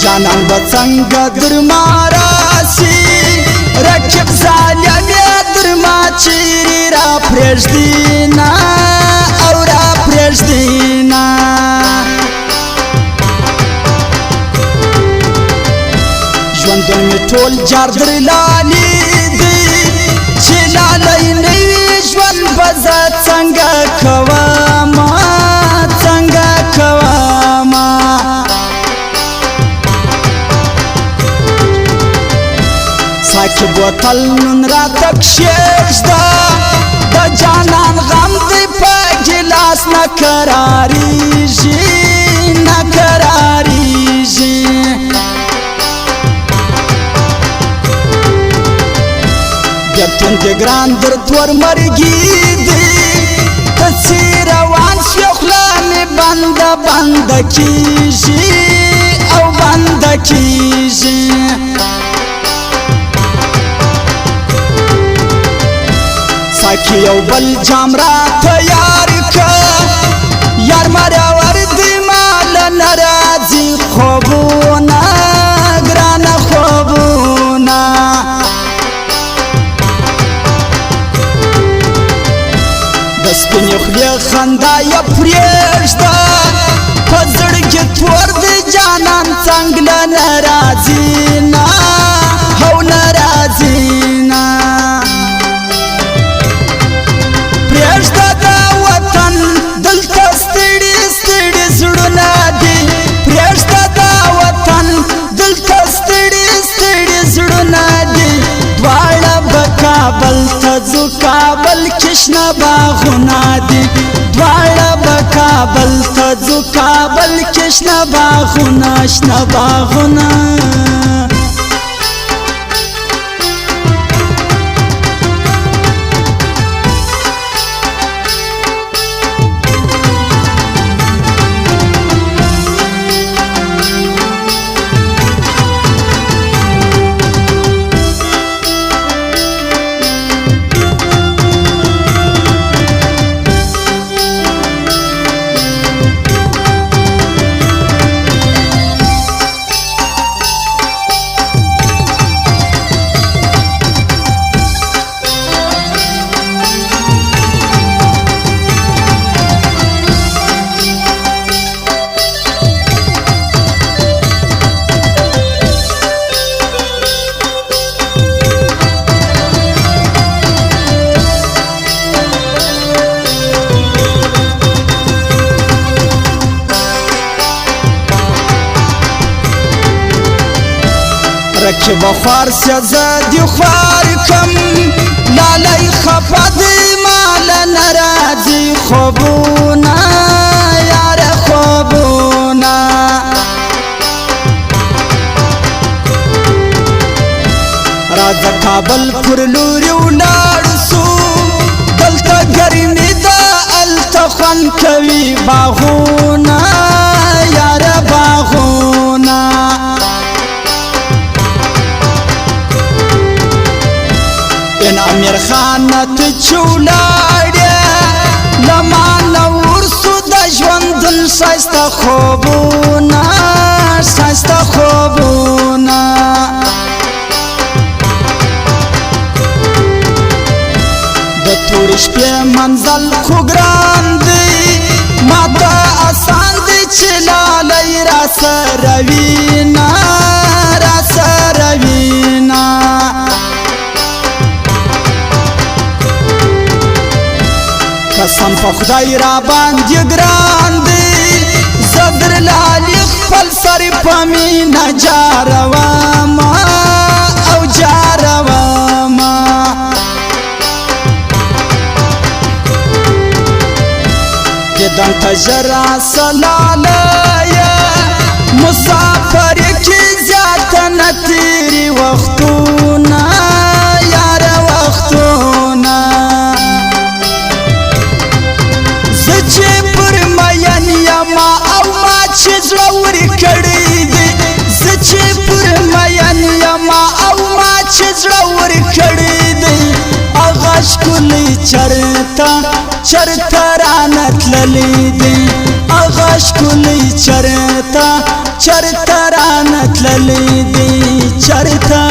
جانان بڅنګه درماراسي رکب ظالم درما چیرې را پرېږدینا او را پرېږدینا ژوندون مې ټول جار درلالي دی چې لالی نه وي ژوند به زه څنګه کومه څنګه کومه ساکي بوتل نن راته کښېږده د جانان غم دی په ګیلاس نه قراریږي نه قراریږي بیرتون د ګران درد ورمرګي دی ته چې روان شوې خوله مې بنده بنده کېږي او بنده کېږي ساکي یو بل جام را تیار که یار مرور دی مال نراځي خوبونه ګرانه خوبونه د سپینې خولې خندا یې پرېږده په زړه کې تور دی جانان څنګله نه راځي نه او نه راځي نه پرېږده د وطن دلته ستړي ستړي زړونه دي پرېږده د وطن دلته ستړي ستړي زړونه دي دواړه به کابل ته ځو کابل کې شنه باغونه دي دواړه به کابل ته ځو کابل کې شنه باغونه شنه باغونه رکب خوار سه زه دې خوار کم لالی خفه دی مال نه راځي خوبونه یاره خوبونه راځه کابل پر لوري ولاړ سو دلته ګرمي ده هلته خوند کوي باغونه یاره باغونه امیر خان ته چولاړې لما نور سو د ژوندون ښایسته خوبونه ښایسته خوبونه د تورې شپې منزل خو ګران دی ما ته اسان دی چې لالی راسره وینه راسره وینه قسم په خدای را باندې ګران دی زه درلالي خپل سر په مینه جارومه او جارومه ددن ته ژر سلالیه مسافر کې زیاته نه تېري وختونه یاره وختونه چې پر مین یما او ما چې زړه ورکړی دی زه چې پر مین یما او ما چې زړه ورکړی دی هغه ښکلی چرته چرته رانه تللی دی هغه ښکلی چرته چرته رانه تللی دی چرته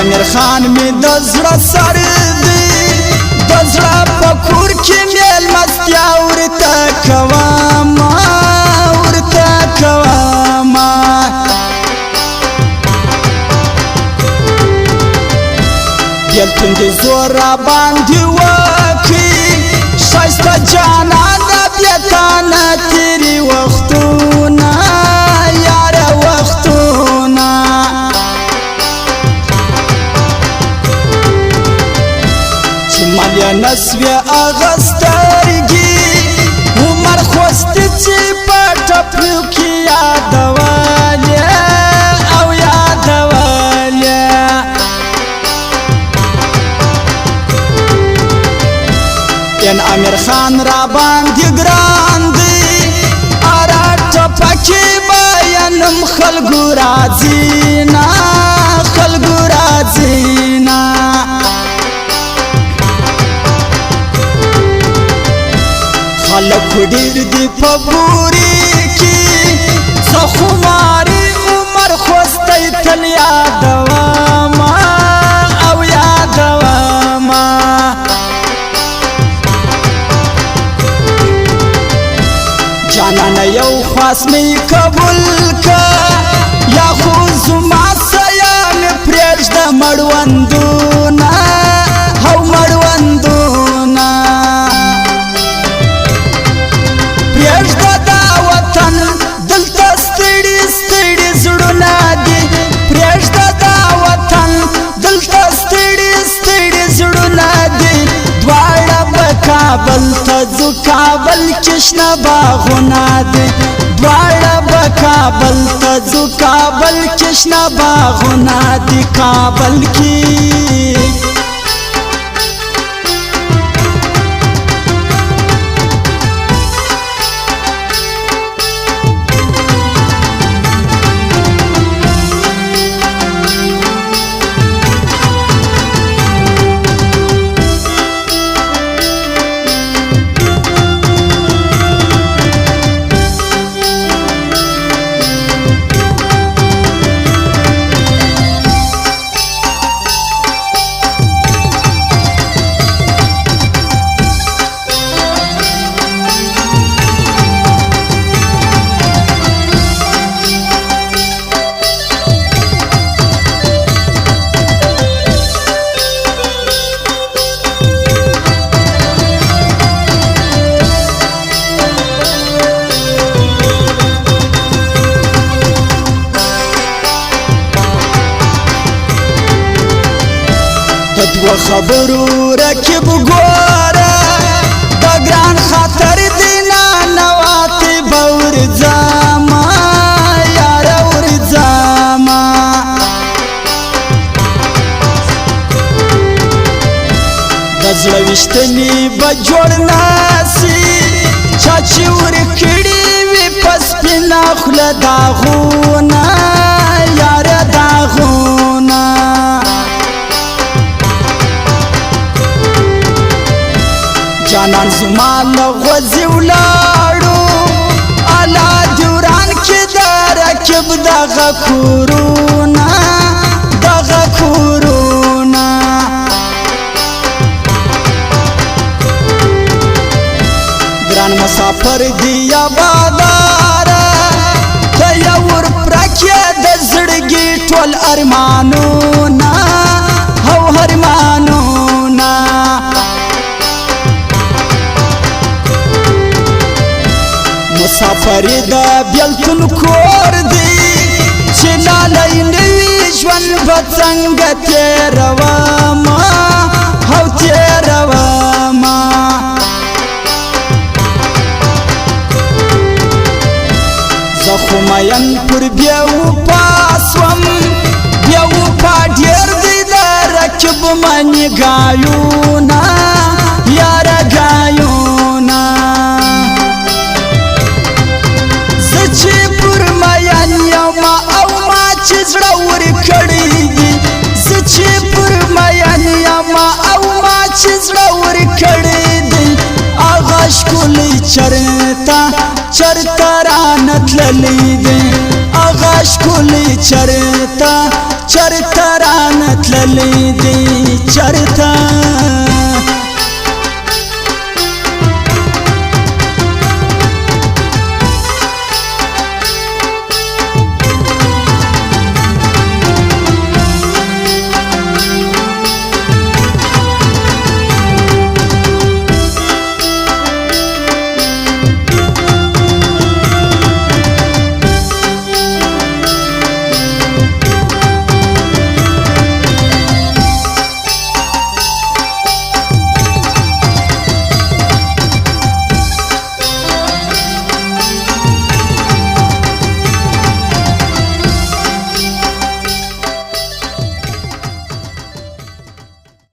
امیر خان می د زړه سر دی د زړه په کور کې میلمستیا ورته کومه بیلتون د زور باندې وکړي ښایسته جانانه بیتانه تیري وختونه یاره وختونه مالیا نسوی اغسترگی عمر خوستی چی پاٹپیو کی یادوالی او یادوالی این امیر خان را باندی گران دی آرا ٹپکی باینم خلگو رازینا خلگو رازینا خلق ډیر دی په بوري کې زخماري عمر خوستی تل یادوما او یادوما جانانه یو خواست می قبول که یا خو زما سیان پرېږده مړوندونه او مړوندونه کابل تزو کابل کشنا باغونا دی دواړه به کابل تزو کابل کشنا باغونا دی کابل کی دو خبرو رکب گوره بگران خاطر دینا نواتی باور زاما یارا ور زاما دزلوشتنی بجوڑ ناسی چاچی ورکڑی وی پس پینا خل داغونا یارا داغونا جانان زما لغوزی ولاړو الا دوران کې دا رکب دغه کورونا ګران مسافر دی آبادار د ارمانونا او هرمانونا مسافر دا بیلتون کور دی چه لالی نوی جوان بڅنګ تیرواما او تیرواما زخمین پر بیاو پاسوم بیاو پا ډیر دی دا رکب منی گایونا یار گایونا زچی پر مین یوما او ما چی زړه ور کړی دی زچی پر مین یوما او ما چی زړه ور کړی دی اغا شکولی چرتا چرتا رانت للی دی اغا شکولی چرتا چرتا رانت للی دی چرتا